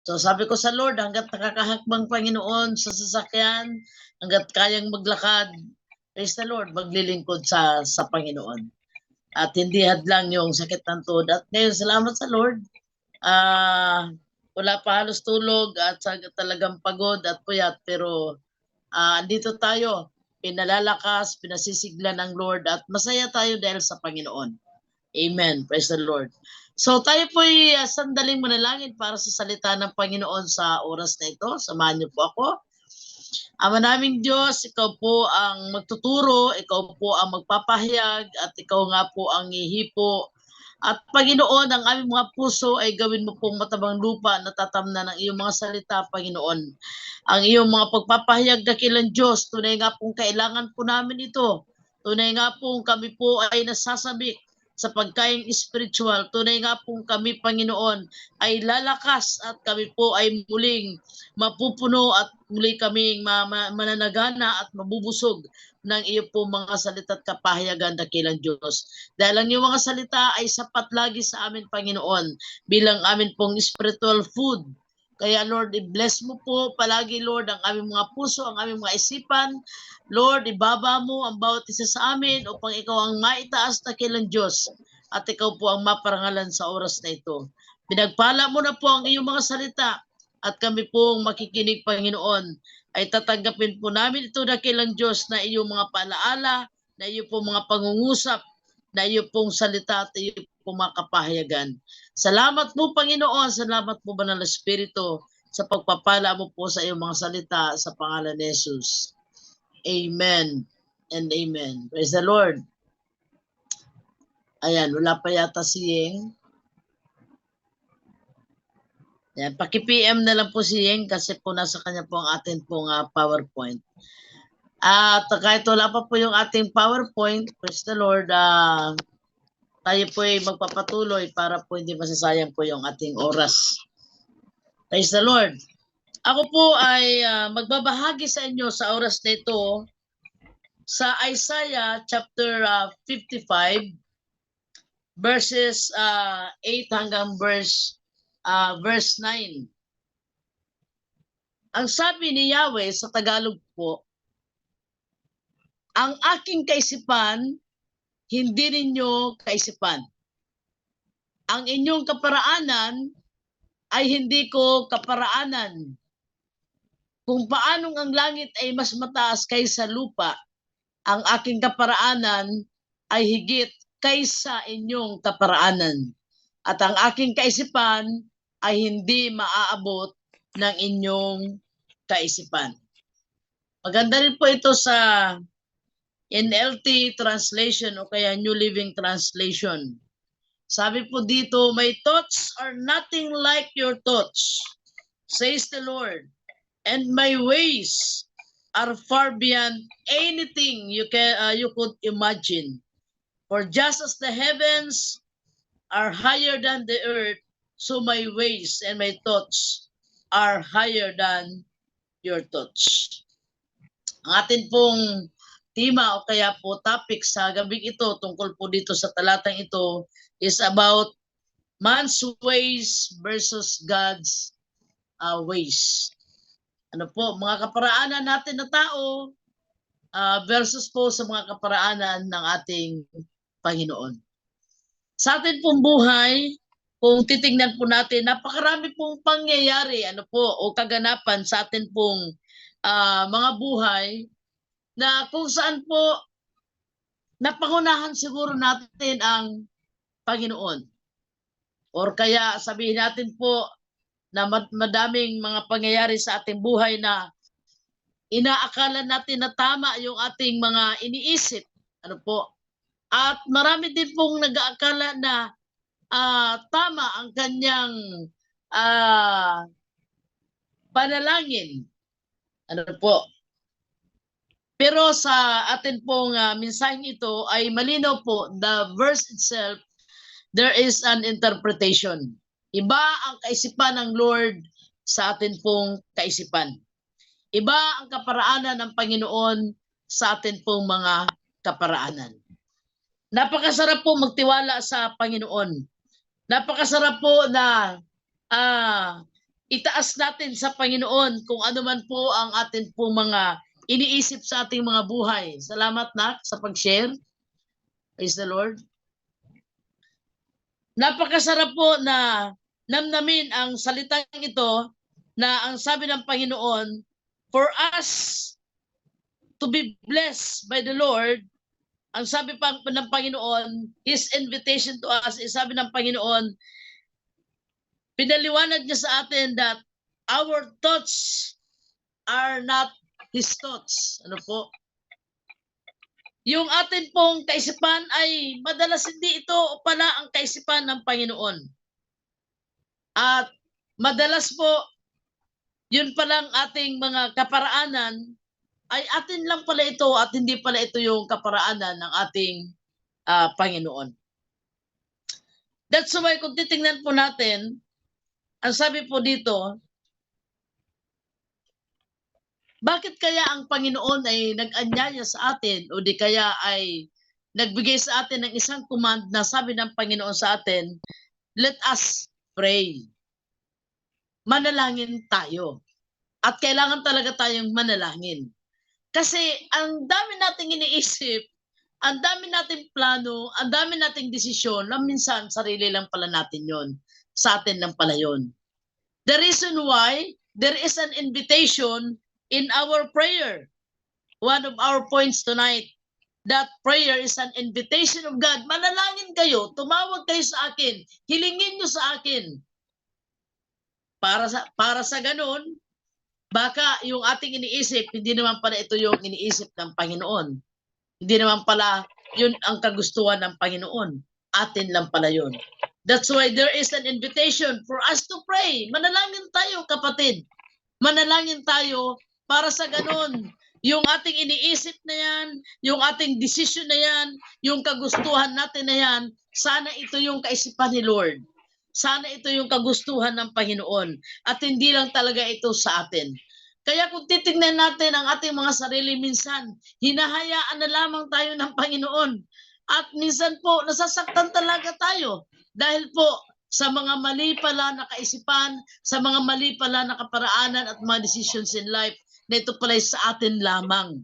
So sabi ko sa Lord, hangga't nakakahakbang Panginoon sa sasakyan, hangga't kayang maglakad, praise the Lord, maglilingkod sa Panginoon. At hindi hadlang yung sakit ng tuhod. At ngayon, salamat sa Lord, wala pa halos tulog at talagang pagod at puyat, pero andito tayo, pinalalakas, pinasisigla ng Lord at masaya tayo dahil sa Panginoon. Amen. Praise the Lord. So tayo po'y sandaling manalangin para sa salita ng Panginoon sa oras na ito. Samahan niyo po ako. Ama naming Diyos, ikaw po ang magtuturo, ikaw po ang magpapahayag, at ikaw nga po ang ihipo. At Panginoon, ang aming mga puso ay gawin mo pong matabang lupa na tatamnan ng iyong mga salita, Panginoon. Ang iyong mga pagpapahayag dakilang Diyos, tunay nga pong kailangan po namin ito. Tunay nga pong kami po ay nasasabik sa pagkaing spiritual. Tunay nga pong kami, Panginoon, ay lalakas at kami po ay muling mapupuno at muli kaming mananagana at mabubusog ng iyo po mga salita at kapahayagan dakilang Diyos. Dahil ang iyong mga salita ay sapat lagi sa amin, Panginoon, bilang amin pong spiritual food. Kaya Lord, i-bless mo po palagi, Lord, ang aming mga puso, ang aming mga isipan. Lord, ibaba mo ang bawat isa sa amin upang ikaw ang maitaas na kilang Diyos at ikaw po ang maparangalan sa oras na ito. Pinagpala mo na po ang iyong mga salita at kami pong makikinig, Panginoon, ay tatanggapin po namin ito na kilang Diyos na iyong mga paalaala, na iyong pong mga pangungusap, na iyong pong salita at iyong pong mga kapahayagan. Salamat po, Panginoon. Salamat po, Banal na Espiritu, sa pagpapala mo po sa iyong mga salita sa pangalan ni Jesus. Amen and amen. Praise the Lord. Ayan, wala pa yata si Yeng. Ayan, paki-PM na lang po si Yeng kasi po nasa kanya po ang ating pong PowerPoint. At kahit wala pa po yung ating PowerPoint, praise the Lord, tayo po ay magpapatuloy para po hindi masasayang po yung ating oras. Praise the Lord. Ako po ay magbabahagi sa inyo sa oras na ito sa Isaiah chapter 55 verses 8 hanggang verse 9. Ang sabi ni Yahweh sa Tagalog po, ang aking kaisipan, hindi ninyo kaisipan. Ang inyong kaparaanan ay hindi ko kaparaanan. Kung paanong ang langit ay mas mataas kaysa lupa, ang aking kaparaanan ay higit kaysa inyong kaparaanan. At ang aking kaisipan ay hindi maaabot ng inyong kaisipan. Maganda rin po ito sa NLT translation o kaya New Living Translation. Sabi po dito, my thoughts are nothing like your thoughts, says the Lord, and my ways are far beyond anything you could imagine. For just as the heavens are higher than the earth, so my ways and my thoughts are higher than your thoughts. Ang atin pong tema o kaya po topic sa gabing ito tungkol po dito sa talatang ito is about man's ways versus God's ways. Ano po, mga kaparaanan natin na tao versus po sa mga kaparaanan ng ating Panginoon. Sa atin pong buhay, kung titingnan po natin, napakarami pong pangyayari ano po, o kaganapan sa atin pong mga buhay na kung saan po napangunahan siguro natin ang Panginoon. Or kaya sabihin natin po na madaming mga pangyayari sa ating buhay na inaakala natin na tama yung ating mga iniisip. Ano po? At marami din pong nag-aakala na tama ang kanyang panalangin. Ano po? Pero sa atin pong mensaheng ito ay malinaw po, the verse itself, there is an interpretation. Iba ang kaisipan ng Lord sa atin pong kaisipan. Iba ang kaparaanan ng Panginoon sa atin pong mga kaparaanan. Napakasarap po magtiwala sa Panginoon. Napakasarap po na itaas natin sa Panginoon kung ano man po ang atin po mga iniisip sa ating mga buhay. Salamat na sa pag-share. Praise the Lord. Napakasarap po na namnamin ang salitang ito na ang sabi ng Panginoon, for us to be blessed by the Lord, ang sabi pa ng Panginoon, His invitation to us, sabi ng Panginoon, pinaliwanag niya sa atin that our thoughts are not His thoughts. Ano po? Yung atin pong kaisipan ay madalas hindi ito pala ang kaisipan ng Panginoon. At madalas po, yun palang ating mga kaparaanan, ay atin lang pala ito at hindi pala ito yung kaparaanan ng ating Panginoon. That's why kung titingnan po natin, ang sabi po dito, bakit kaya ang Panginoon ay nag-anyaya sa atin o di kaya ay nagbigay sa atin ng isang command na sabi ng Panginoon sa atin, let us pray. Manalangin tayo. At kailangan talaga tayong manalangin. Kasi ang dami nating iniisip, ang dami nating plano, ang dami nating desisyon na minsan sarili lang pala natin yon. Sa atin lang pala yon. The reason why there is an invitation in our prayer. One of our points tonight, that prayer is an invitation of God. Manalangin kayo, tumawag kayo sa akin, hilingin nyo sa akin. Para sa ganun, baka yung ating iniisip, hindi naman pala ito yung iniisip ng Panginoon. Hindi naman pala yun ang kagustuhan ng Panginoon. Atin lang pala yun. That's why there is an invitation for us to pray. Manalangin tayo, kapatid. Manalangin tayo para sa ganun. Yung ating iniisip na yan, yung ating decision na yan, yung kagustuhan natin na yan, sana ito yung kaisipan ni Lord. Sana ito yung kagustuhan ng Panginoon. At hindi lang talaga ito sa atin. Kaya kung titignan natin ang ating mga sarili minsan, hinahayaan na lamang tayo ng Panginoon. At minsan po, nasasaktan talaga tayo. Dahil po, sa mga mali pala na kaisipan, sa mga mali pala na kaparaanan at mga decisions in life, na ito pala sa atin lamang.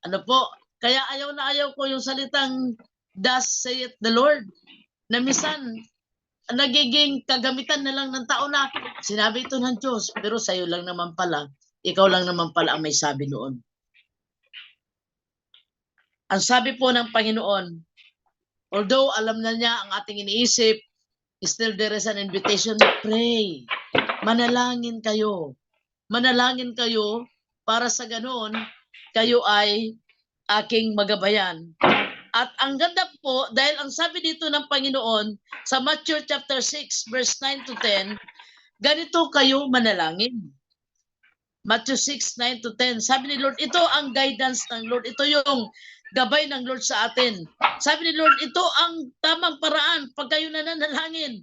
Ano po? Kaya ayaw na ayaw ko yung salitang, thus saith the Lord, na minsan, nagiging kagamitan na lang ng tao na sinabi ito ng Diyos, pero sa'yo lang naman pala, ikaw lang naman pala ang may sabi noon. Ang sabi po ng Panginoon, although alam na niya ang ating iniisip, still there is an invitation to pray. Manalangin kayo. Manalangin kayo para sa ganoon, kayo ay aking magabayan. At ang ganda po, dahil ang sabi dito ng Panginoon sa Matthew chapter 6, verse 9 to 10, ganito kayo manalangin. Matthew 6, 9 to 10. Sabi ni Lord, ito ang guidance ng Lord. Ito yung gabay ng Lord sa atin. Sabi ni Lord, ito ang tamang paraan pag kayo nananalangin.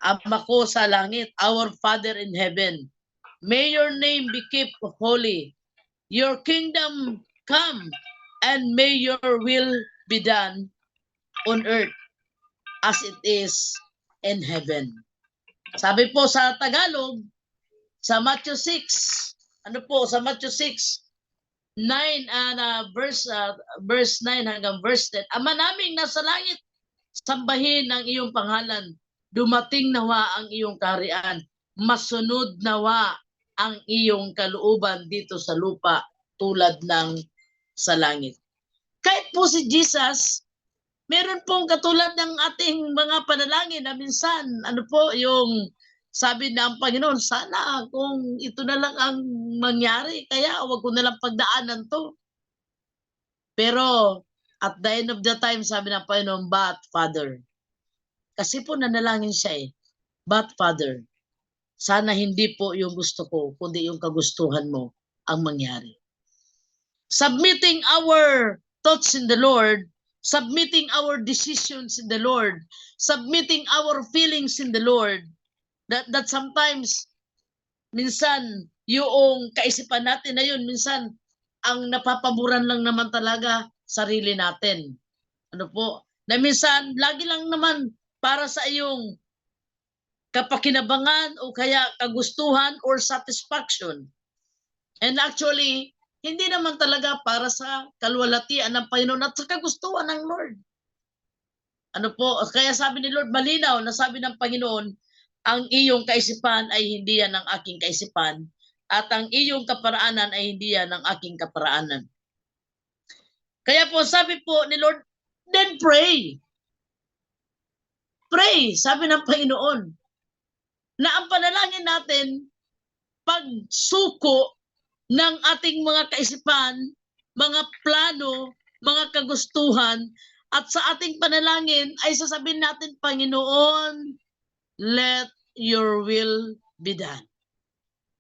Ama ko sa langit, our Father in heaven, may your name be kept holy. Your kingdom come, and may your will be done on earth as it is in heaven. Sabi po sa Tagalog, sa Matthew 6, ano po, sa Matthew 6, 9 verse 9 hanggang verse 10. Ama naming nasa langit, sambahin ang iyong pangalan. Dumating nawa ang iyong kaharian. Masunod nawa ang iyong kalooban dito sa lupa tulad ng sa langit. Kahit po si Jesus, meron pong katulad ng ating mga panalangin na minsan, ano po, yung sabi ng Panginoon, sana kung ito na lang ang mangyari, kaya wag ko na lang pagdaanan to. Pero at the end of the time, sabi ng Panginoon, but Father, kasi po nanalangin siya but Father, sana hindi po yung gusto ko, kundi yung kagustuhan mo ang mangyari. Submitting our thoughts in the Lord, submitting our decisions in the Lord, submitting our feelings in the Lord, that sometimes, minsan, yung kaisipan natin na yun, minsan, ang napapaboran lang naman talaga sarili natin. Ano po? Na minsan, lagi lang naman para sa iyong kapakinabangan o kaya kagustuhan or satisfaction. And actually, hindi naman talaga para sa kalwalatian ng Panginoon at sa kagustuhan ng Lord. Ano po, kaya sabi ni Lord, malinaw na sabi ng Panginoon, ang iyong kaisipan ay hindi yan ang aking kaisipan at ang iyong kaparaanan ay hindi yan ang aking kaparaanan. Kaya po sabi po ni Lord, then pray. Pray, sabi ng Panginoon, na ang panalangin natin, pagsuko ng ating mga kaisipan, mga plano, mga kagustuhan, at sa ating panalangin ay sasabihin natin, Panginoon, let your will be done.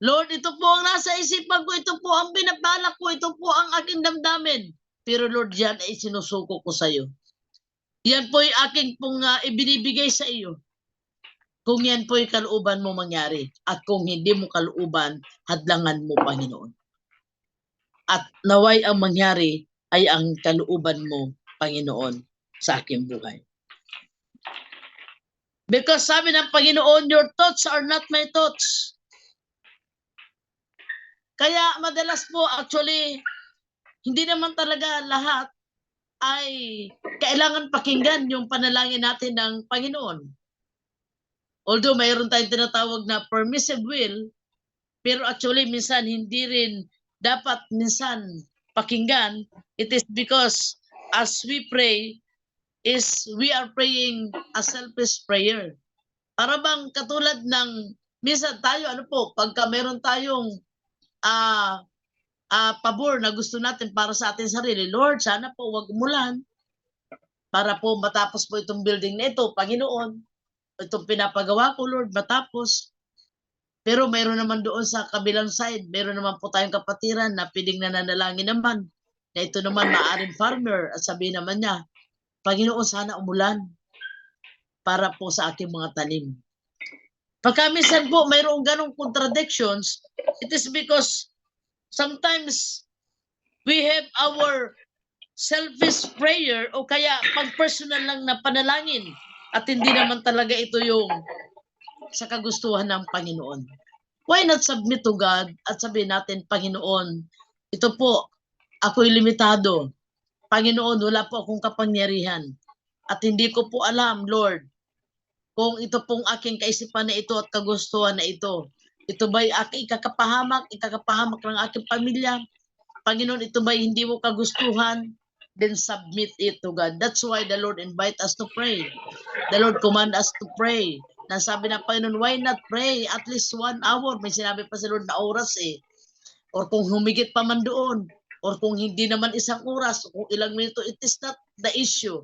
Lord, ito po ang nasa isipan ko, ito po ang binabalak ko, ito po ang aking damdamin. Pero Lord, yan ay sinusuko ko sa iyo. Yan po ay aking pong ibinibigay sa iyo. Kung yan po ay kalooban mo mangyari. At kung hindi mo kalooban, hadlangan mo, Panginoon. At naway ang mangyari ay ang kalooban mo, Panginoon, sa aking buhay. Because sabi ng Panginoon, your thoughts are not my thoughts. Kaya madalas po actually, hindi naman talaga lahat ay kailangan pakinggan yung panalangin natin ng Panginoon. Although mayroon tayong tinatawag na permissive will, pero actually minsan hindi rin dapat minsan pakinggan. It is because as we pray, we are praying a selfish prayer. Para bang katulad ng minsan tayo, ano po, pagka meron tayong pabor na gusto natin para sa ating sarili, Lord, sana po wag umulan para po matapos po itong building na ito, Panginoon. Itong pinapagawa ko, Lord, matapos. Pero mayroon naman doon sa kabilang side, mayroon naman po tayong kapatiran na piling nananalangin naman na ito naman maaring farmer at sabihin naman niya, Panginoon, sana umulan para po sa aking mga tanim. Pagka minsan po mayroong ganong contradictions, it is because sometimes we have our selfish prayer o kaya pag-personal lang na panalangin at hindi naman talaga ito yung sa kagustuhan ng Panginoon. Why not submit to God at sabihin natin, Panginoon, ito po, ako'y limitado. Panginoon, wala po akong kapangyarihan. At hindi ko po alam, Lord, kung ito pong aking kaisipan na ito at kagustuhan na ito ba'y aking ikakapahamak ng aking pamilya? Panginoon, ito ba'y hindi mo kagustuhan? Then submit it to God. That's why the Lord invite us to pray. The Lord command us to pray. Nasabi ng Panginoon, why not pray at least 1 hour? May sinabi pa si Lord na oras eh. Or kung humigit pa man doon. Or kung hindi naman 1 oras. Kung ilang minuto, it is not the issue.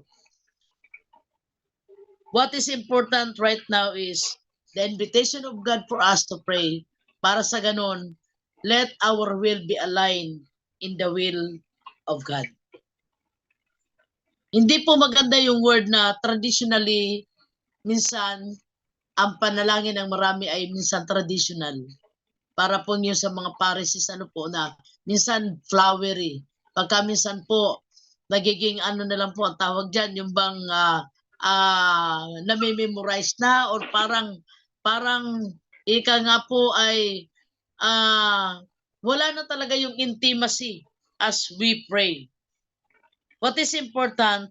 What is important right now is the invitation of God for us to pray. Para sa ganon, let our will be aligned in the will of God. Hindi po maganda yung word na traditionally, minsan, ang panalangin ng marami ay minsan traditional. Para po yung sa mga parishes, ano po na, minsan flowery. Pagka minsan po, nagiging ano na lang po ang tawag dyan, yung bang nami-memorize na or parang ika nga po ay wala na talaga yung intimacy as we pray. What is important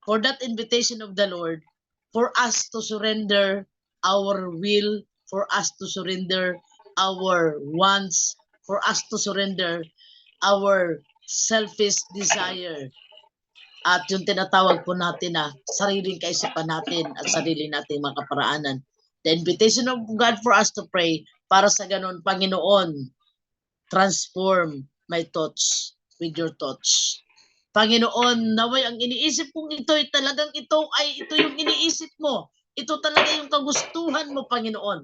for that invitation of the Lord, for us to surrender our will, for us to surrender our wants, for us to surrender our selfish desire. At yung tinatawag po natin na sariling kaisipan natin at sarili nating mga kaparaanan. The invitation of God for us to pray, para sa ganun, Panginoon, transform my thoughts with your thoughts. Panginoon, naway ang iniisip kong ito ay talagang ito yung iniisip mo. Ito talaga yung kagustuhan mo, Panginoon.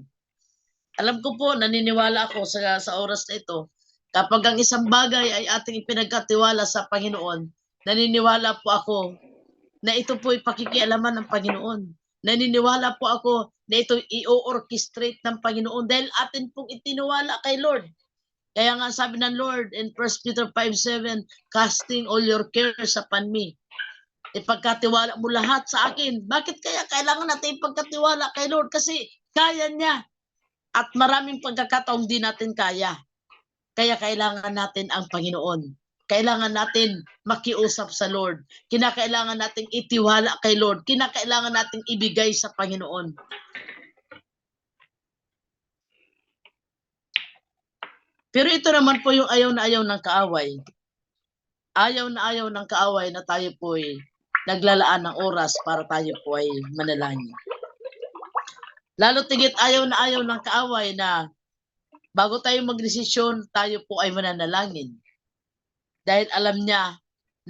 Alam ko po, naniniwala ako sa oras na ito, kapag ang isang bagay ay ating ipinagkatiwala sa Panginoon, naniniwala po ako na ito po ay pakikialaman ng Panginoon. Naniniwala po ako na ito i-orchestrate ng Panginoon dahil atin pong itiniwala kay Lord. Kaya nga sabi ng Lord in 1 Peter 5:7, casting all your cares upon me. Ipagkatiwala mo lahat sa akin. Bakit kaya kailangan natin ipagkatiwala kay Lord? Kasi kaya niya. At maraming pagkakataong di natin kaya. Kaya kailangan natin ang Panginoon. Kailangan natin makiusap sa Lord. Kinakailangan nating itiwala kay Lord. Kinakailangan nating ibigay sa Panginoon. Pero ito naman po yung ayaw na ayaw ng kaaway. Ayaw na ayaw ng kaaway na tayo po ay naglalaan ng oras para tayo po ay manalangin. Lalo tigit ayaw na ayaw ng kaaway na bago tayo magdesisyon, tayo po ay mananalangin. Dahil alam niya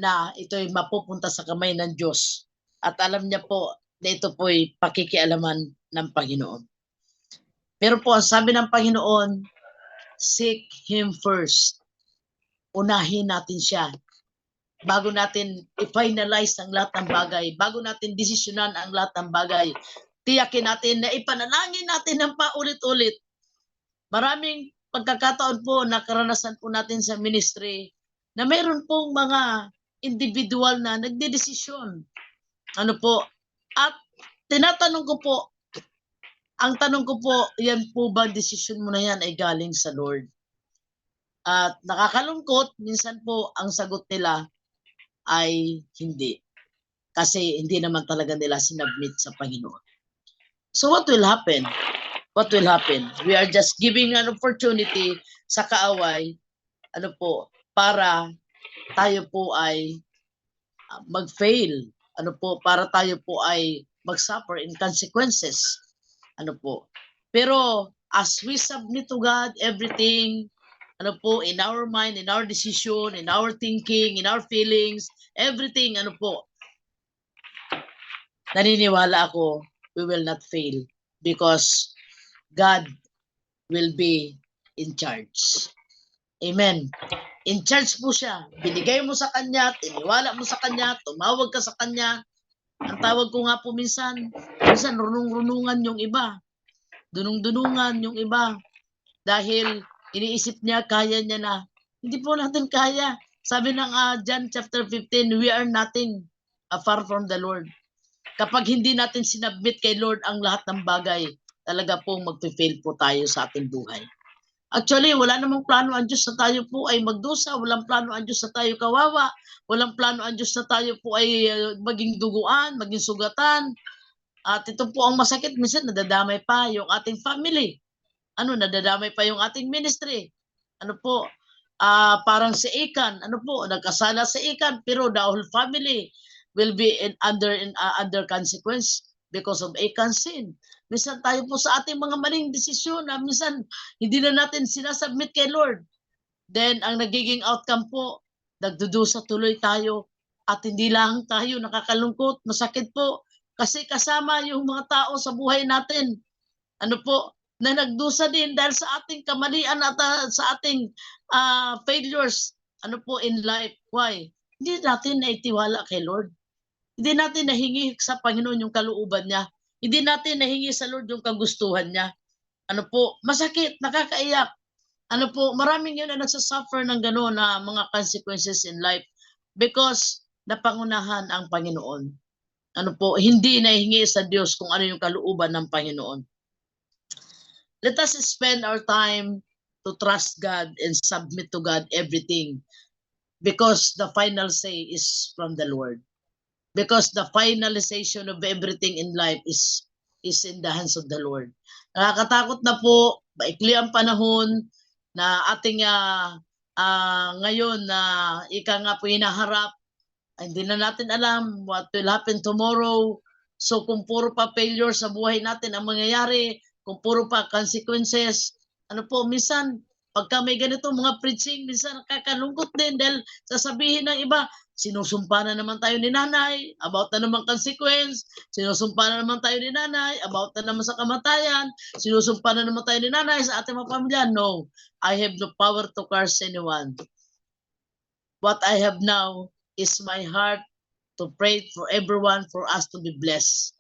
na ito ay mapupunta sa kamay ng Diyos. At alam niya po na ito po ay pakikialaman ng Panginoon. Pero po, ang sabi ng Panginoon, seek Him first. Unahin natin siya. Bago natin i-finalize ang lahat ng bagay, bago natin desisyonan ang lahat ng bagay, tiyakin natin na ipanalangin natin ng paulit-ulit. Maraming pagkakataon po na karanasan po natin sa ministry na mayroon pong mga individual na nagdedesisyon. Ano po? At tinatanong ko po, ang tanong ko po, yan po ba desisyon mo na yan ay galing sa Lord? At nakakalungkot, minsan po ang sagot nila ay hindi. Kasi hindi naman talaga nila sinubmit sa Panginoon. So what will happen? What will happen? We are just giving an opportunity sa kaaway, ano po, para tayo po ay mag-fail. Ano po, para tayo po ay mag-suffer in consequences. Ano po. Pero as we submit to God everything, ano po, in our mind, in our decision, in our thinking, in our feelings, everything, ano po, naniniwala ako, we will not fail because God will be in charge. Amen. In charge po siya. Binigay mo sa Kanya, tiniwala mo sa Kanya, tumawag ka sa Kanya. Ang tawag ko nga po minsan runung-runungan yung iba. Dunung-dunungan yung iba. Dahil iniisip niya, kaya niya na. Hindi po natin kaya. Sabi ng John chapter 15, we are nothing far from the Lord. Kapag hindi natin sinubmit kay Lord ang lahat ng bagay, talaga pong magpe-fail po tayo sa ating buhay. Actually, wala namang plano ang Diyos na tayo po ay magdusa. Walang plano ang Diyos na tayo kawawa. Walang plano ang Diyos na tayo po ay maging duguan, maging sugatan. At ito po ang masakit. Minsan nadadamay pa yung ating family. Nadadamay pa yung ating ministry. Parang si Achan, nagkasala si Achan, pero the whole family will be under consequence because of Achan's sin. Minsan tayo po sa ating mga maling desisyon na minsan hindi na natin sinasubmit kay Lord. Then ang nagiging outcome po, nagdudusa tuloy tayo at hindi lang tayo nakakalungkot, masakit po kasi kasama yung mga tao sa buhay natin. Na nagdusa din dahil sa ating kamalian at sa ating failures in life. Why? Hindi natin naitiwala kay Lord. Hindi natin nahingi sa Panginoon yung kalooban niya. Hindi natin nahingi sa Lord yung kagustuhan niya. Masakit, nakakaiyak. Maraming yun na nagsasuffer ng gano'n na mga consequences in life because napangunahan ang Panginoon. Hindi nahingi sa Diyos kung ano yung kalooban ng Panginoon. Let us spend our time to trust God and submit to God everything because the final say is from the Lord. Because the finalization of everything in life is in the hands of the Lord. Nakakatakot na po, maikli ang panahon na ating ngayon na ika nga po hinaharap. Hindi na natin alam what will happen tomorrow. So kung puro pa failure sa buhay natin ang mangyayari, kung puro pa consequences, minsan, pagka may ganito mga preaching, minsan nakakalungkot din dahil sasabihin ng iba, sinusumpa na naman tayo ni nanay, about na naman consequence, sinusumpa na naman tayo ni nanay, about na naman sa kamatayan, sinusumpa na naman tayo ni nanay sa ating mga pamilya. No, I have no power to curse anyone. What I have now is my heart to pray for everyone, for us to be blessed.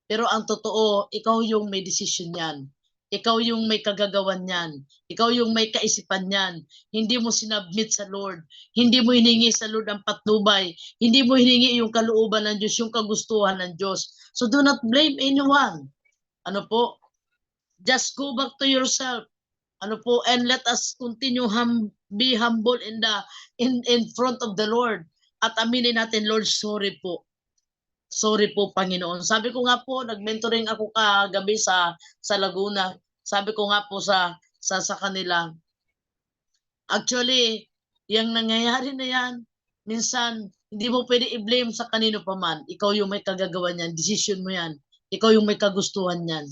Pero ang totoo, ikaw yung may decision yan. Ikaw yung may kagagawan niyan. Ikaw yung may kaisipan niyan. Hindi mo sinubmit sa Lord. Hindi mo hiningi sa Lord ang patnubay. Hindi mo hiningi yung kalooban ng Diyos, yung kagustuhan ng Diyos. So do not blame anyone. Ano po? Just go back to yourself. Ano po? And let us continue be humble in front of the Lord. At aminin natin, Lord, sorry po. Sorry po, Panginoon. Sabi ko nga po, nag-mentoring ako kagabi sa Laguna. Sabi ko nga po sa kanila, actually, yung nangyayari na yan, minsan, hindi mo pwede i-blame sa kanino pa man. Ikaw yung may kagagawa niyan, decision mo yan. Ikaw yung may kagustuhan niyan.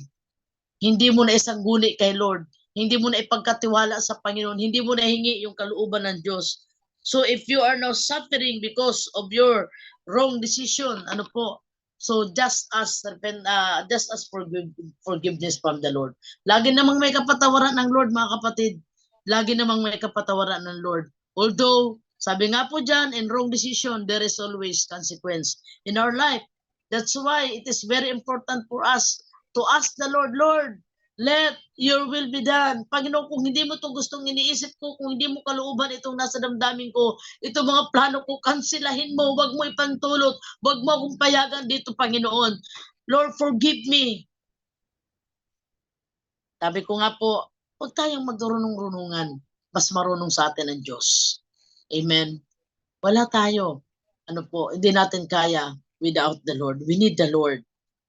Hindi mo na isangguni kay Lord. Hindi mo na ipagkatiwala sa Panginoon. Hindi mo na hingi yung kalooban ng Diyos. So if you are now suffering because of your wrong decision, ano po, so just ask forgiveness from the Lord. Lagi namang may kapatawaran ng Lord, mga kapatid. Lagi namang may kapatawaran ng Lord. Although, sabi nga po dyan, in wrong decision, there is always consequence in our life. That's why it is very important for us to ask the Lord, Lord, let your will be done. Panginoon, kung hindi mo ito gustong iniisip ko, kung hindi mo kalooban itong nasa damdamin ko, itong mga plano ko, kansilahin mo, wag mo ipantulot, wag mo akong payagan dito, Panginoon. Lord, forgive me. Sabi ko nga po, huwag tayong magdurunong-runungan. Mas marunong sa atin ang Diyos. Amen. Wala tayo. Ano po, hindi natin kaya without the Lord. We need the Lord.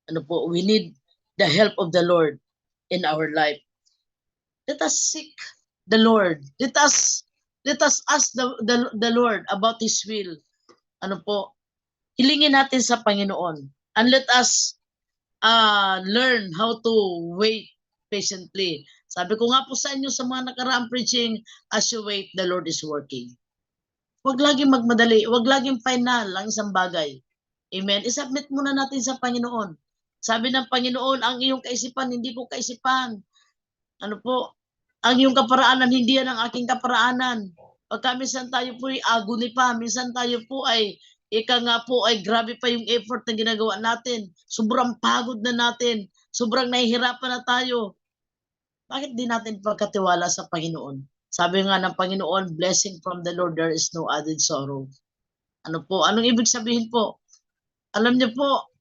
Ano po, we need the help of the Lord in our life. Let us seek the Lord. Let us ask the Lord about His will. Ano po, hilingin natin sa Panginoon. And let us learn how to wait patiently. Sabi ko nga po sa inyo sa mga nakaraang preaching, as you wait, the Lord is working. Huwag laging magmadali. Huwag laging final ang isang bagay. Amen. I-submit muna natin sa Panginoon. Sabi ng Panginoon, ang iyong kaisipan, hindi ko kaisipan. Ano po? Ang iyong kaparaanan, hindi yan ang aking kaparaanan. Pagka minsan tayo po ay agony pa, minsan tayo po ay, ika nga po ay grabe pa yung effort na ginagawa natin. Sobrang pagod na natin. Sobrang nahihirapan na tayo. Bakit di natin pagkatiwala sa Panginoon? Sabi nga ng Panginoon, blessing from the Lord, there is no added sorrow. Ano po? Anong ibig sabihin po? Alam niyo po,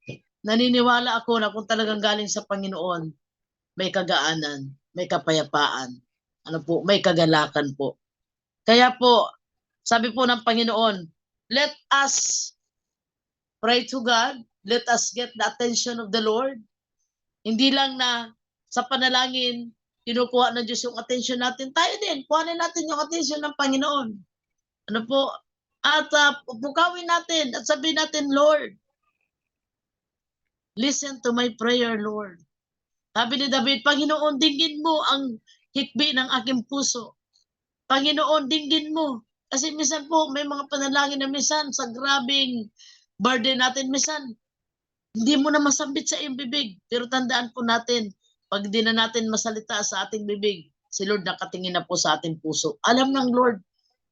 naniniwala ako na kung talagang galing sa Panginoon, may kagaanan, may kapayapaan, ano po, may kagalakan po. Kaya po, sabi po ng Panginoon, let us pray to God, let us get the attention of the Lord. Hindi lang na sa panalangin, kinukuha ng Diyos yung attention natin, tayo din, kuhanin natin yung attention ng Panginoon. Ano po? At pukawin natin at sabihin natin, Lord, listen to my prayer, Lord. Sabi ni David, Panginoon, dinggin mo ang hikbi ng aking puso. Panginoon, dinggin mo. Kasi minsan po, may mga panalangin na minsan sa grabing burden natin, minsan, hindi mo na masambit sa iyong bibig. Pero tandaan po natin, pag di na natin masalita sa ating bibig, si Lord nakatingin na po sa ating puso. Alam ng Lord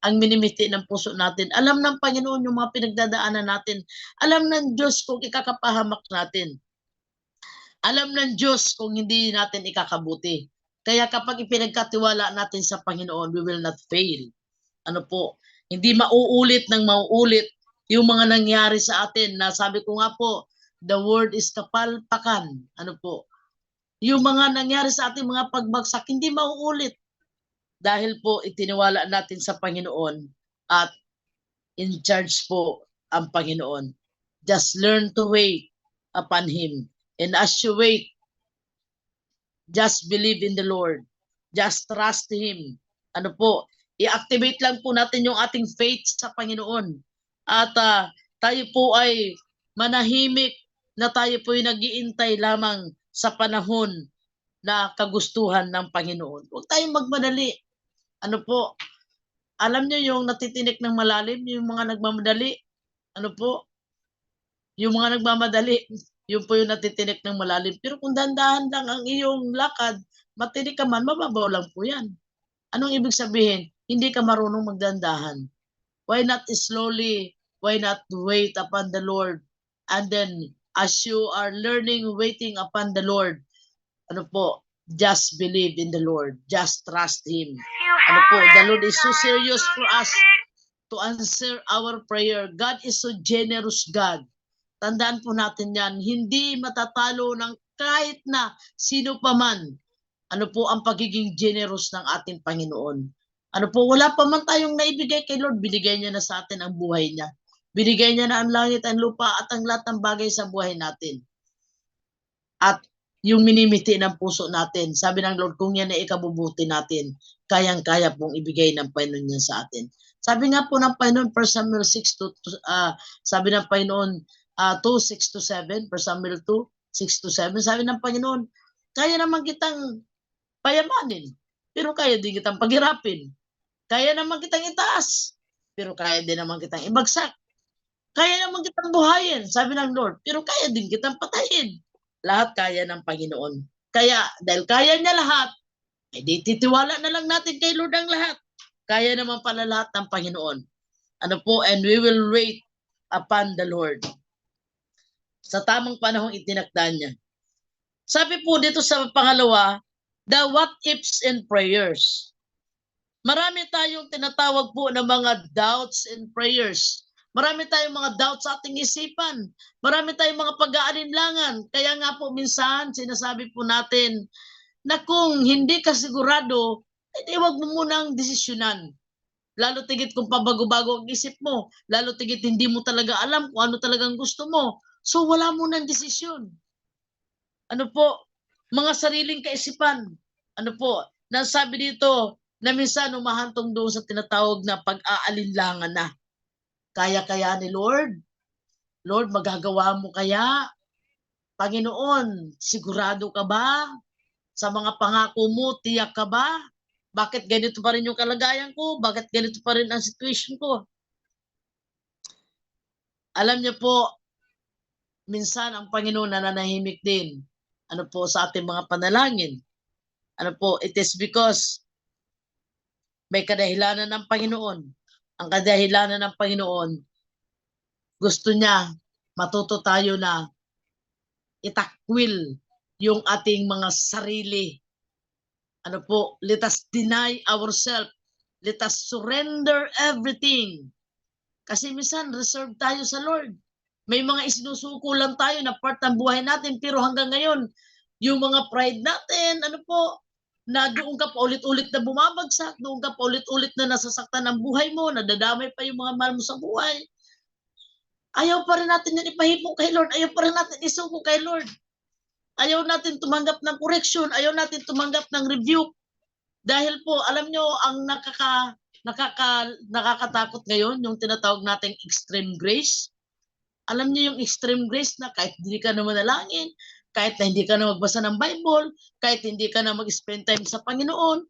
ang minimiti ng puso natin. Alam ng Panginoon yung mga pinagdadaanan natin. Alam ng Diyos kung ikakapahamak natin. Alam ng Diyos kung hindi natin ikakabuti. Kaya kapag ipinagkatiwala natin sa Panginoon, we will not fail. Ano po, hindi mauulit ng mauulit yung mga nangyari sa atin na sabi ko nga po, the word is kapalpakan. Ano po, yung mga nangyari sa ating mga pagbagsak, hindi mauulit. Dahil po itiniwala natin sa Panginoon at in charge po ang Panginoon. Just learn to wait upon Him. And as you wait, just believe in the Lord. Just trust Him. Ano po, i-activate lang po natin yung ating faith sa Panginoon. At tayo po ay manahimik na tayo po ay nag-iintay lamang sa panahon na kagustuhan ng Panginoon. Huwag tayong magmadali. Ano po, alam nyo yung natitinik ng malalim, yung mga nagmamadali, ano po, yung mga nagmamadali, yun po yung natitinik ng malalim. Pero kung dandahan lang ang iyong lakad, matinik ka man, mababaw lang po yan. Anong ibig sabihin? Hindi ka marunong magdandahan. Why not slowly? Why not wait upon the Lord? And then, as you are learning, waiting upon the Lord, ano po, Just believe in the Lord. Just trust Him. Ano po, the Lord is so serious for us to answer our prayer. God is so generous God. Tandaan po natin yan. Hindi matatalo ng kahit na sino pa man. Ano po ang pagiging generous ng ating Panginoon. Ano po, wala pa man tayong naibigay kay Lord, binigay niya na sa atin ang buhay niya. Binigay niya na ang langit, ang lupa, at ang lahat ng bagay sa buhay natin. At yung minimiti ng puso natin, sabi ng Lord, kung yan ay ikabubuti natin, kayang-kaya pong ibigay ng Panginoon niya sa atin. Sabi nga po ng Panginoon, 1 Samuel 6 to, sabi ng Panginoon, 2, 6 to 7, 1 Samuel 2, 6 to 7, sabi ng Panginoon, kaya naman kitang payamanin, pero kaya din kitang paghirapin. Kaya naman kitang itaas, pero kaya din naman kitang ibagsak. Kaya naman kitang buhayin, sabi ng Lord, pero kaya din kitang patayin. Lahat kaya ng Panginoon. Kaya, dahil kaya niya lahat, di titiwala na lang natin kay Lord ang lahat. Kaya naman pala lahat ng Panginoon. Ano po, and we will wait upon the Lord. Sa tamang panahon itinakda niya. Sabi po dito sa pangalawa, the what ifs and prayers. Marami tayong tinatawag po ng mga doubts and prayers. Marami tayong mga doubts sa ating isipan. Marami tayong mga pag-aalinlangan. Kaya nga po minsan sinasabi po natin na kung hindi ka sigurado, edi wag mo munang desisyonan. Lalo tigit kung pabago-bago ang isip mo. Lalo tigit hindi mo talaga alam kung ano talagang gusto mo. So wala munang desisyon. Ano po? Mga sariling kaisipan. Ano po? Nasabi dito, na minsan umahantong doon sa tinatawag na pag-aalinlangan na. Kaya ni Lord? Lord, magagawa mo kaya? Panginoon, sigurado ka ba? Sa mga pangako mo, tiyak ka ba? Bakit ganito pa rin yung kalagayan ko? Bakit ganito pa rin ang situation ko? Alam niyo po, minsan ang Panginoon nananahimik din. Ano po sa ating mga panalangin? Ano po, it is because may kadahilanan ng Panginoon. Ang kadahilanan ng Panginoon, gusto niya matuto tayo na itakwil yung ating mga sarili. Ano po, let us deny ourselves. Let us surrender everything. Kasi minsan, reserve tayo sa Lord. May mga isinusuko lang tayo na part ng buhay natin, pero hanggang ngayon, yung mga pride natin, ano po, na doon ka pa ulit-ulit na bumabagsak, doon ka pa ulit-ulit na nasasaktan ang buhay mo, nadadamay pa yung mga mahal mo sa buhay. Ayaw pa rin natin yan ipahipong kay Lord. Ayaw pa rin natin isuko kay Lord. Ayaw natin tumanggap ng correction. Ayaw natin tumanggap ng rebuke. Dahil po, alam nyo, ang nakakatakot ngayon, yung tinatawag nating extreme grace. Alam niyo yung extreme grace na kahit hindi ka na manalangin, kahit na hindi ka na magbasa ng Bible, kahit hindi ka na mag-spend time sa Panginoon,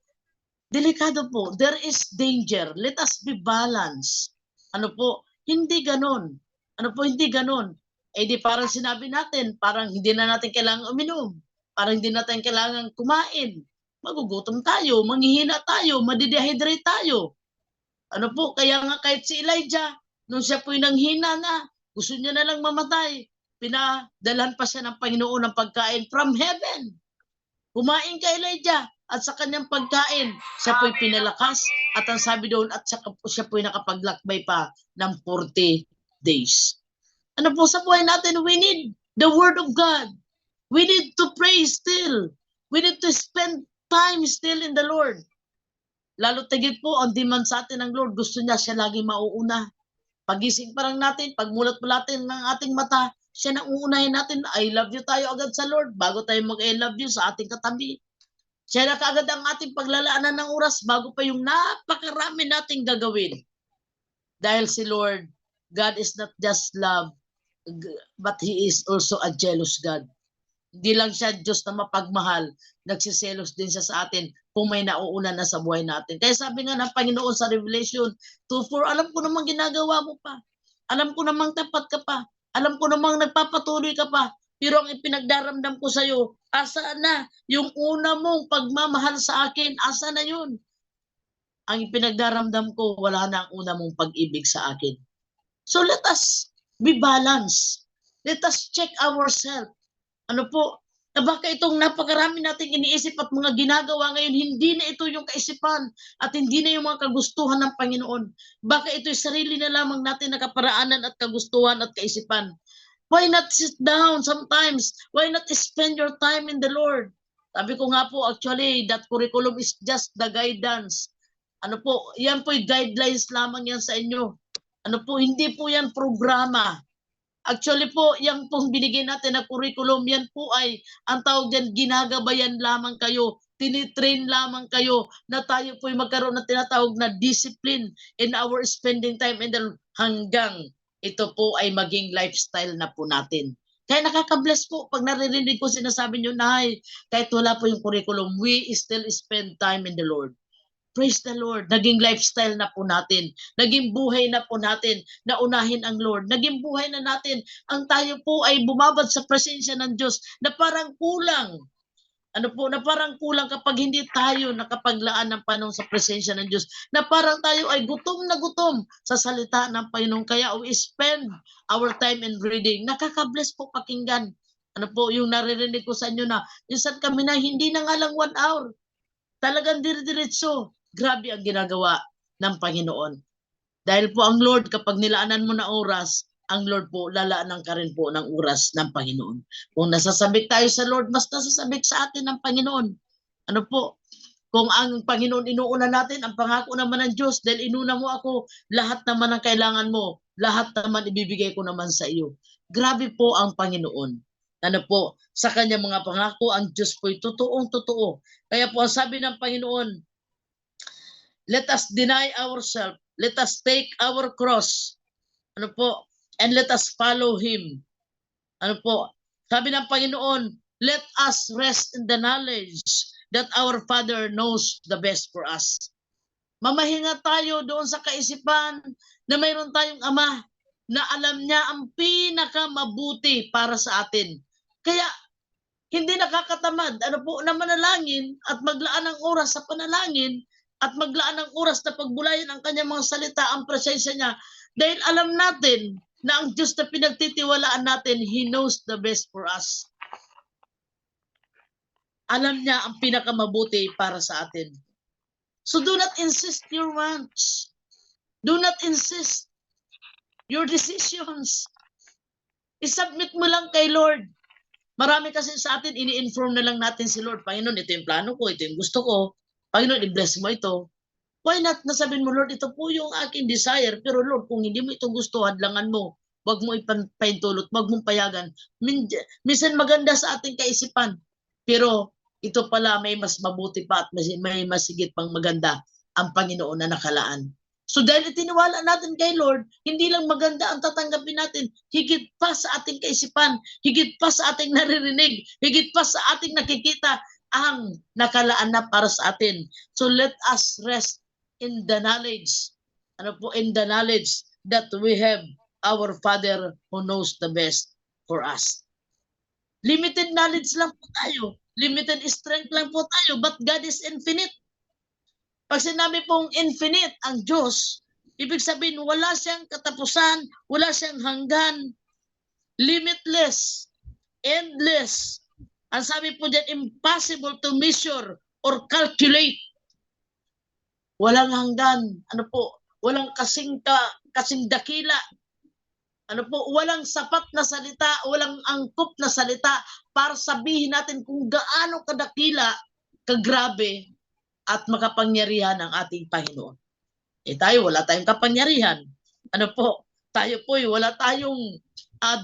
delikado po. There is danger. Let us be balanced. Ano po? Hindi ganon. Ano po? Hindi ganon. Eh di parang sinabi natin, parang hindi na natin kailangan uminom. Parang hindi natin kailangan kumain. Magugutom tayo, manghihina tayo, madidehydrate tayo. Ano po? Kaya nga kahit si Elijah, nung siya po'y nanghina na, gusto niya na lang mamatay, pinadalhan pa siya ng Panginoon ng pagkain from heaven. Kumain ka, Elijah, at sa kanyang pagkain, siya po'y pinalakas, at ang sabi doon, at siya po'y nakapaglakbay pa ng 40 days. Ano po sa buhay natin? We need the Word of God. We need to pray still. We need to spend time still in the Lord. Lalo tigit po, ang demand sa atin ng Lord, gusto niya siya lagi mauuna. Pagising pa lang natin, pagmulat pa natin ng ating mata, siya nang uunahin natin, I love you tayo agad sa Lord, bago tayo mag-I love you sa ating katabi. Siya na kaagad ang ating paglalaanan ng oras, bago pa yung napakarami nating gagawin. Dahil si Lord, God is not just love, but He is also a jealous God. Hindi lang siya Diyos na mapagmahal, nagsiselos din siya sa atin kung may nauuna na sa buhay natin. Kaya sabi nga ng Panginoon sa Revelation 2:4, alam ko namang ginagawa mo pa. Alam ko namang tapat ka pa. Alam ko namang nagpapatuloy ka pa. Pero ang ipinagdaramdam ko sa iyo, asa na yung una mong pagmamahal sa akin? Asa na yun? Ang ipinagdaramdam ko, wala na ang una mong pag-ibig sa akin. So let us be balanced. Let us check ourselves. Ano po? Na baka itong napakarami nating iniisip at mga ginagawa ngayon, hindi na ito yung kaisipan at hindi na yung mga kagustuhan ng Panginoon. Baka ito'y sarili na lamang natin na kaparaanan at kagustuhan at kaisipan. Why not sit down sometimes? Why not spend your time in the Lord? Sabi ko nga po, actually, that curriculum is just the guidance. Ano po, yan po'y guidelines lamang yan sa inyo. Ano po, hindi po yan programa. Actually po, yung pong binigyan natin na curriculum, yan po ay, ang tawag dyan, ginagabayan lamang kayo, tinitrain lamang kayo, na tayo po ay magkaroon ng tinatawag na discipline in our spending time and then hanggang ito po ay maging lifestyle na po natin. Kaya nakaka-bless po pag naririnig ko sinasabi nyo, Nay, kahit wala po yung curriculum, we still spend time in the Lord. Praise the Lord. Naging lifestyle na po natin. Naging buhay na po natin na unahin ang Lord. Naging buhay na natin ang tayo po ay bumabad sa presensya ng Diyos na parang kulang. Ano po, na parang kulang kapag hindi tayo nakapaglaan ng panahon sa presensya ng Diyos. Na parang tayo ay gutom na gutom sa salita ng Panginoon. Kaya we spend our time in reading. Nakaka-bless po pakinggan. Ano po, yung naririnig ko sa inyo na, minsan kami na hindi na nga lang 1 hour. Talagang dire-diretso. Grabe ang ginagawa ng Panginoon. Dahil po ang Lord, kapag nilaanan mo na oras, ang Lord po, lalaanan ka rin po ng oras ng Panginoon. Kung nasasabik tayo sa Lord, mas nasasabik sa atin ng Panginoon. Ano po? Kung ang Panginoon inuuna natin, ang pangako naman ng Diyos, dahil inuna mo ako, lahat naman ang kailangan mo, lahat naman ibibigay ko naman sa iyo. Grabe po ang Panginoon. Ano po? Sa kanyang mga pangako, ang Diyos po'y totoong-totoo. Kaya po, ang sabi ng Panginoon, let us deny ourselves. Let us take our cross. Ano po? And let us follow Him. Ano po? Sabi ng Panginoon, let us rest in the knowledge that our Father knows the best for us. Mamahinga tayo doon sa kaisipan na mayroon tayong Ama na alam niya ang pinakamabuti para sa atin. Kaya, hindi nakakatamad, ano po, na manalangin at maglaan ng oras sa panalangin at maglaan ng oras na pagbulayan ang kanyang mga salita, ang presensya niya. Dahil alam natin na ang Diyos na pinagtitiwalaan natin, He knows the best for us. Alam niya ang pinakamabuti para sa atin. So do not insist your wants. Do not insist your decisions. I-submit mo lang kay Lord. Marami kasi sa atin, ini-inform na lang natin si Lord. Panginoon, ito yung plano ko, ito yung gusto ko. Panginoon, i-bless mo ito. Why not nasabihin mo, Lord, ito po yung aking desire. Pero Lord, kung hindi mo ito gusto, hadlangan mo. Huwag mo ipaintulot, huwag mong payagan. Minsan maganda sa ating kaisipan. Pero ito pala may mas mabuti pa at may masigit pang maganda ang Panginoon na nakalaan. So dahil itiniwala natin kay Lord, hindi lang maganda ang tatanggapin natin, higit pa sa ating kaisipan, higit pa sa ating naririnig, higit pa sa ating nakikita, ang nakalaan na para sa atin. So let us rest in the knowledge, in the knowledge that we have our Father who knows the best for us. Limited knowledge lang po tayo. Limited strength lang po tayo, but God is infinite. Pag sinabi pong infinite ang Diyos, ibig sabihin wala siyang katapusan, wala siyang hanggan, limitless, endless. Ang sabi po dyan, impossible to measure or calculate. Walang hanggan, walang kasing dakila. Walang sapat na salita, walang angkop na salita para sabihin natin kung gaano kadakila, kagrabe, at makapangyarihan ang ating Panginoon. Tayo, wala tayong kapangyarihan. Tayo po, wala tayong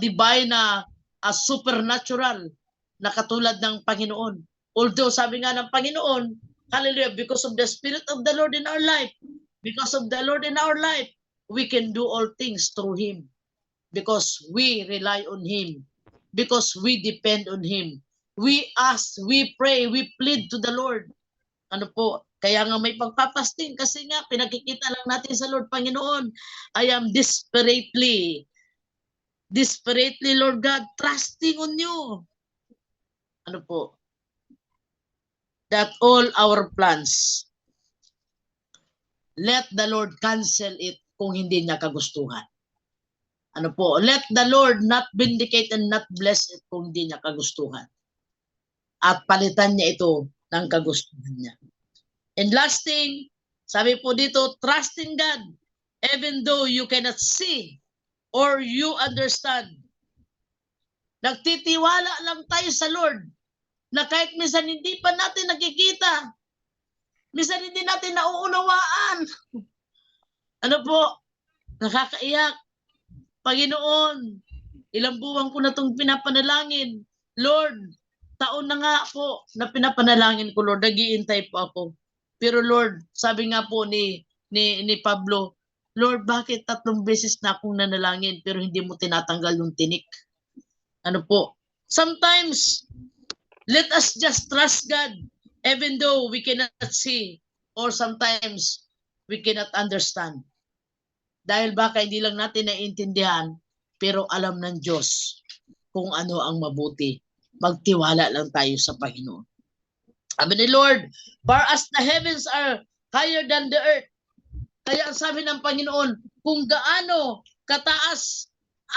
divine na supernatural na katulad ng Panginoon. Although sabi nga ng Panginoon, hallelujah, because of the Spirit of the Lord in our life, because of the Lord in our life, we can do all things through Him. Because we rely on Him. Because we depend on Him. We ask, we pray, we plead to the Lord. Kaya nga may pagpapasting kasi nga pinakikita lang natin sa Lord, Panginoon, I am desperately, Lord God, trusting on you. That all our plans, let the Lord cancel it kung hindi niya kagustuhan. Let the Lord not vindicate and not bless it kung hindi niya kagustuhan. at palitan niya ito ng kagustuhan niya. And last thing, sabi po dito, trust in God even though you cannot see or you understand. Nagtitiwala lang tayo sa Lord na kahit minsan hindi pa natin nakikita, minsan hindi natin nauunawaan. Ano po, nakakaiyak. Panginoon, ilang buwan ko na itong pinapanalangin. Lord, taon na nga po na pinapanalangin ko, Lord. Nag-iintay po ako. Pero Lord, sabi nga po ni Pablo, Lord, bakit 3 beses na akong nanalangin pero hindi mo tinatanggal yung tinik? Ano po? Sometimes, let us just trust God even though we cannot see or sometimes we cannot understand. Dahil baka hindi lang natin naiintindihan, pero alam ng Diyos kung ano ang mabuti. Magtiwala lang tayo sa Panginoon. Sabi ni Lord, for as the heavens are higher than the earth. Kaya ang sabi ng Panginoon, kung gaano kataas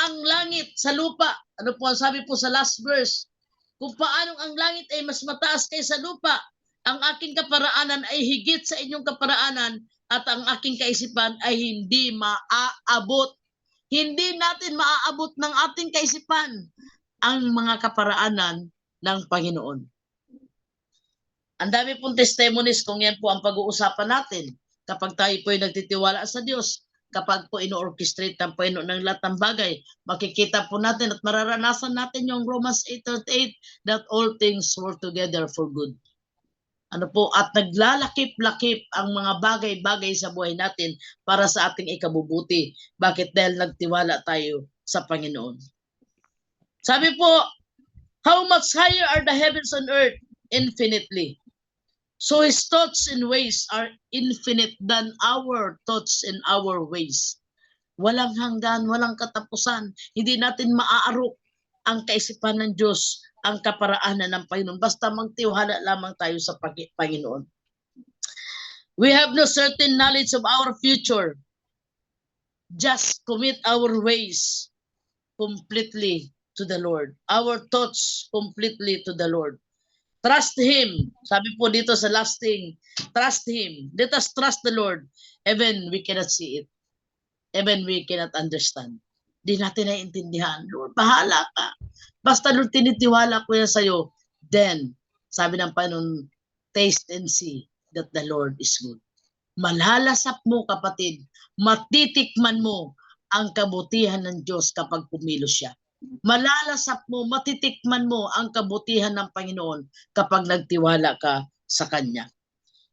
ang langit sa lupa. Ano po ang sabi po sa last verse? Kung paanong ang langit ay mas mataas kaysa lupa, ang aking kaparaanan ay higit sa inyong kaparaanan at ang aking kaisipan ay hindi maaabot. Hindi natin maaabot ng ating kaisipan ang mga kaparaanan ng Panginoon. Ang dami pong testimonies kung yan po ang pag-uusapan natin. Kapag tayo po ay nagtitiwala sa Diyos, kapag po ino-orchestrate ng Panginoon ng lahat ng bagay, makikita po natin at mararanasan natin yung Romans 8:38 that all things work together for good. Ano po, at naglalakip-lakip ang mga bagay-bagay sa buhay natin para sa ating ikabubuti. Bakit? Dahil nagtiwala tayo sa Panginoon. Sabi po, how much higher are the heavens and earth? Infinitely. So His thoughts and ways are infinite than our thoughts and our ways. Walang hanggan, walang katapusan. Hindi natin maaarok ang kaisipan ng Diyos, ang kaparaanan ng Panginoon. Basta magtiwala lamang tayo sa Panginoon. We have no certain knowledge of our future. Just commit our ways completely to the Lord. Our thoughts completely to the Lord. Trust Him. Sabi po dito sa last thing, trust Him. Let us trust the Lord. Even we cannot see it. Even we cannot understand. Di natin naiintindihan. Lord, bahala ka. Basta Lord, tinitiwala ko yan sa'yo. Then, sabi ng Panginoon, taste and see that the Lord is good. Malalasap mo, kapatid. Matitikman mo ang kabutihan ng Diyos kapag pumilos siya. Malalasap mo, matitikman mo ang kabutihan ng Panginoon kapag nagtiwala ka sa Kanya.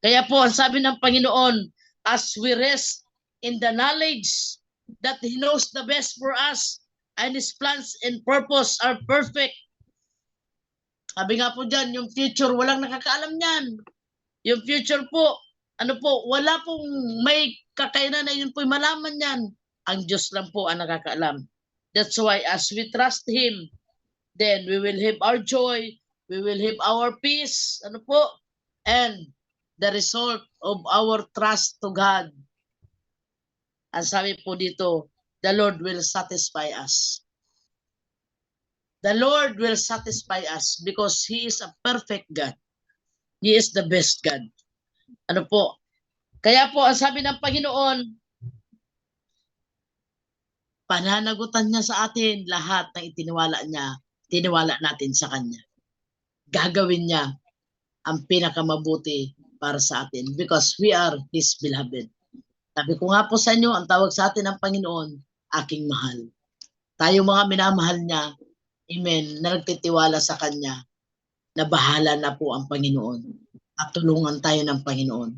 Kaya po, ang sabi ng Panginoon, as we rest in the knowledge that He knows the best for us and His plans and purpose are perfect. Sabi nga po dyan, yung future, walang nakakaalam yan. Yung future po, ano po, wala pong may kakayanan na yun po'y malaman yan. Ang Diyos lang po ang nakakaalam. That's why as we trust Him, then we will have our joy, we will have our peace, ano po, and the result of our trust to God. Ang sabi po dito, the Lord will satisfy us. The Lord will satisfy us because He is a perfect God. He is the best God. Ano po? Kaya po, ang sabi ng Panginoon, pananagutan niya sa atin lahat ng tiniwala natin sa Kanya. Gagawin niya ang pinakamabuti para sa atin because we are His beloved. Sabi ko nga po sa inyo, ang tawag sa atin ng Panginoon, aking mahal. Tayo mga minamahal niya, amen, na nagtitiwala sa Kanya, na bahala na po ang Panginoon at tulungan tayo ng Panginoon.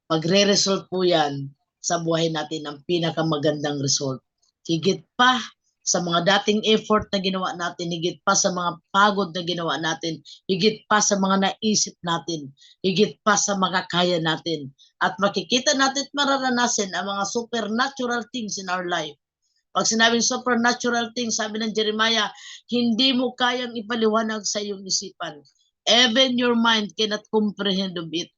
Pagre-result po yan sa buhay natin ang pinakamagandang result. Higit pa sa mga dating effort na ginawa natin, higit pa sa mga pagod na ginawa natin, higit pa sa mga naisip natin, higit pa sa mga kaya natin. At makikita natin at mararanasin ang mga supernatural things in our life. Pag sinabing supernatural things, sabi ng Jeremiah, hindi mo kayang ipaliwanag sa iyong isipan. Even your mind cannot comprehend of it.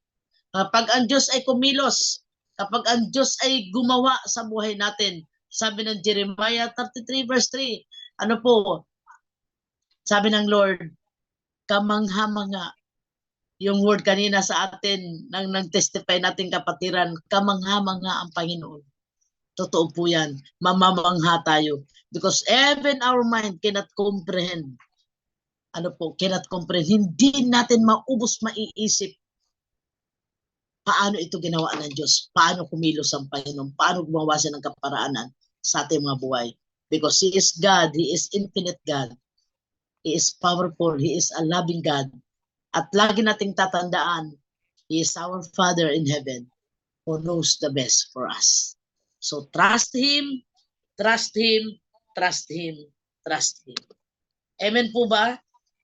Kapag ang Diyos ay kumilos, kapag ang Diyos ay gumawa sa buhay natin, sabi ng Jeremiah 33 verse 3, ano po? Sabi ng Lord, kamangha-mangha. Yung word kanina sa atin, nang nag-testify natin kapatiran, kamangha-mangha ang Panginoon. Totoo po yan. Mamamangha tayo. Because even our mind cannot comprehend. Cannot comprehend. Hindi natin maubos maiisip paano ito ginawa ng Diyos. Paano kumilos ang Panginoon. Paano gumawa siya ng kaparaanan sa ating mga buhay. Because He is God. He is infinite God. He is powerful. He is a loving God. At lagi nating tatandaan, He is our Father in heaven who knows the best for us. So trust Him, trust Him, trust Him, trust Him. Amen po ba?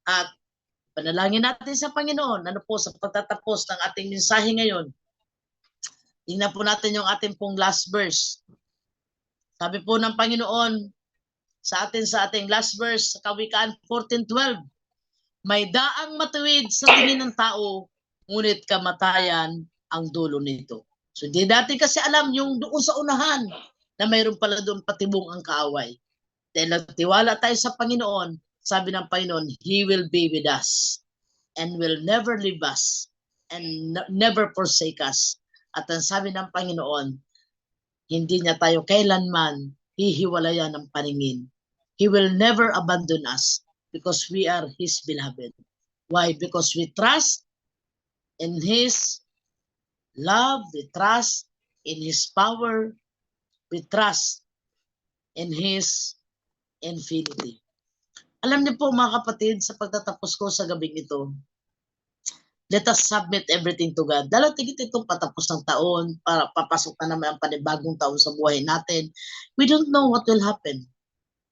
At panalangin natin sa Panginoon, sa pagtatapos ng ating mensahe ngayon. Tingnan po natin yung ating pong last verse. Sabi po ng Panginoon sa ating last verse sa Kawikaan 14:12, may daang matuwid sa tingin ng tao, ngunit kamatayan ang dulo nito. So hindi natin kasi alam yung doon sa unahan na mayroon pala doon patibong ang kaaway. Dahil nagtiwala tayo sa Panginoon, sabi ng Panginoon, He will be with us and will never leave us and never forsake us. At ang sabi ng Panginoon, hindi niya tayo kailanman hihiwalayan ng paningin. He will never abandon us because we are His beloved. Why? Because we trust in His love, we trust in His power, we trust in His infinity. Alam niyo po mga kapatid, sa pagtatapos ko sa gabing ito, let us submit everything to God. Dahil tigit itong patapos ng taon, para papasok na naman ang panibagong taon sa buhay natin. We don't know what will happen.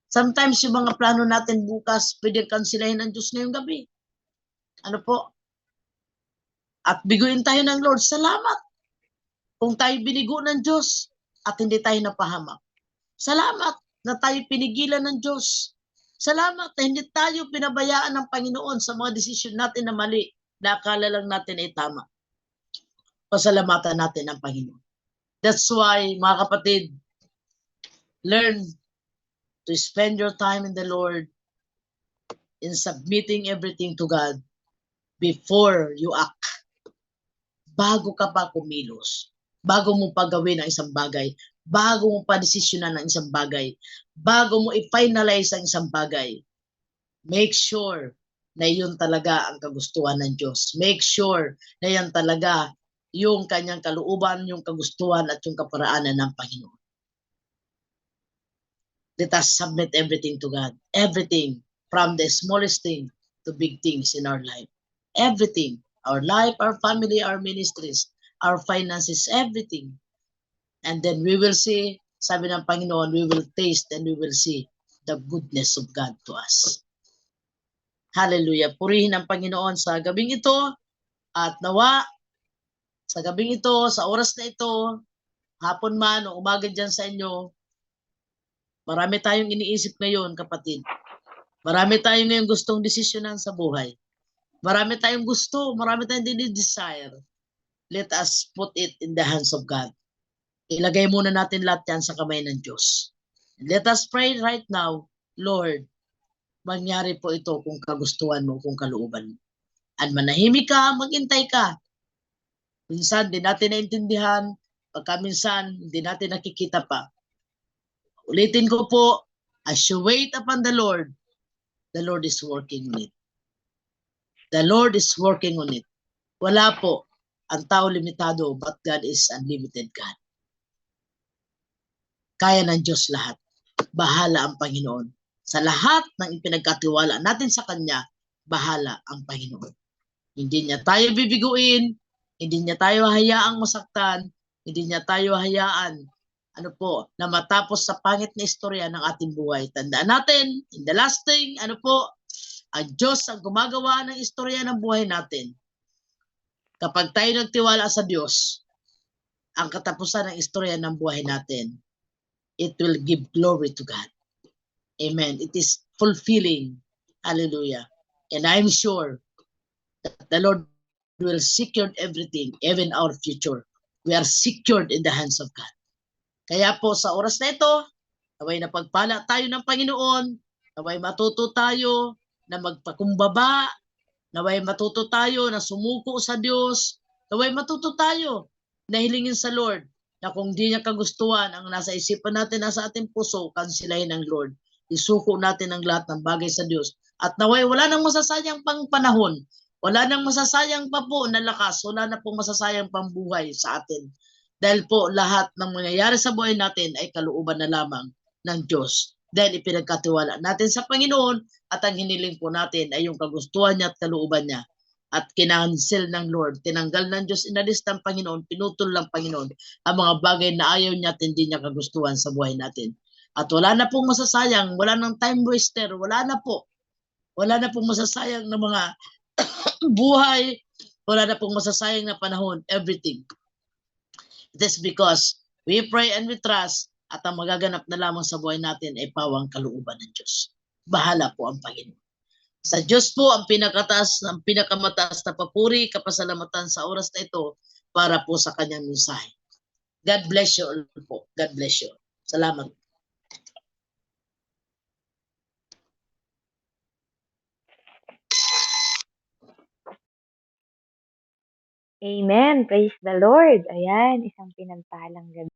Sometimes yung mga plano natin bukas, pwede kansilahin ng Diyos ngayong gabi. At biguin tayo ng Lord, salamat. Kung tayo binigo ng Diyos at hindi tayo napahamak. Salamat na tayo pinigilan ng Diyos. Salamat na hindi tayo pinabayaan ng Panginoon sa mga desisyon natin na mali, na akala lang natin ay tama. Pasalamatan natin ang Panginoon. That's why, mga kapatid, learn to spend your time in the Lord in submitting everything to God before you act. Bago ka pa kumilos, bago mo pagawin ang isang bagay, bago mo pa-desisyonan ang isang bagay, bago mo i-finalize ang isang bagay, make sure na yun talaga ang kagustuhan ng Diyos. Make sure na yan talaga yung kanyang kalooban, yung kagustuhan at yung kaparaanan ng Panginoon. Let us submit everything to God. Everything, from the smallest thing to big things in our life. Everything. Our life, our family, our ministries, our finances, everything. And then we will see, sabi ng Panginoon, we will taste and we will see the goodness of God to us. Hallelujah. Purihin ang Panginoon sa gabing ito at nawa sa gabing ito, sa oras na ito, hapon man o umaga dyan sa inyo, marami tayong iniisip ngayon, kapatid. Marami tayong ngayon gustong desisyonan sa buhay. Marami tayong gusto, marami tayong dinidesire. Let us put it in the hands of God. Ilagay muna natin lahat yan sa kamay ng Diyos. Let us pray right now, Lord, mangyari po ito kung kagustuhan mo, kung kalooban mo. At manahimik ka, maghintay ka. Minsan, di natin naintindihan. Pagka minsan, di natin nakikita pa. Ulitin ko po, as you wait upon the Lord is working on it. The Lord is working on it. Wala po. Ang tao limitado, but God is unlimited God. Kaya ng Diyos lahat. Bahala ang Panginoon. Sa lahat ng ipinagkatiwala natin sa Kanya, bahala ang Panginoon. Hindi niya tayo bibiguin, hindi niya tayo hayaang masaktan, hindi niya tayo hayaan na matapos sa pangit na istorya ng ating buhay. Tandaan natin, in the last thing, ang Diyos ang gumagawa ng istorya ng buhay natin. Kapag tayo nagtiwala sa Diyos, ang katapusan ng istorya ng buhay natin, it will give glory to God. Amen. It is fulfilling. Hallelujah. And I'm sure that the Lord will secure everything, even our future. We are secured in the hands of God. Kaya po sa oras na ito, naway napagpala tayo ng Panginoon, naway matuto tayo na magpakumbaba, Naway matuto tayo na sumuko sa Diyos. Naway matuto tayo na hilingin sa Lord na kung di niya kagustuhan ang nasa isipan natin, nasa ating puso, kansilahin ng Lord. Isuko natin ang lahat ng bagay sa Diyos. At naway wala nang masasayang pang panahon. Wala nang masasayang pa po na lakas. Wala na pong masasayang pang buhay sa atin. Dahil po lahat ng mangyayari sa buhay natin ay kalooban na lamang ng Diyos. Dahil ipinagkatiwala natin sa Panginoon at ang hiniling po natin ay yung kagustuhan niya at kalooban niya. At kinansel ng Lord, tinanggal ng Diyos, inalis ng Panginoon, pinutol ng Panginoon ang mga bagay na ayaw niya at hindi niya kagustuhan sa buhay natin. At wala na pong masasayang, wala nang time waster, wala na po. Wala na pong masasayang na mga buhay, wala na pong masasayang na panahon, everything. It is because we pray and we trust at ang magaganap na lamang sa buhay natin ay pawang kalooban ng Diyos. Bahala po ang Panginoon. Sa Diyos po ang pinakamataas na papuri, kapasalamatan sa oras na ito para po sa kanyang mensahe. God bless you all po. God bless you. Salamat. Amen. Praise the Lord. Ayan, isang pinagpalang gabi.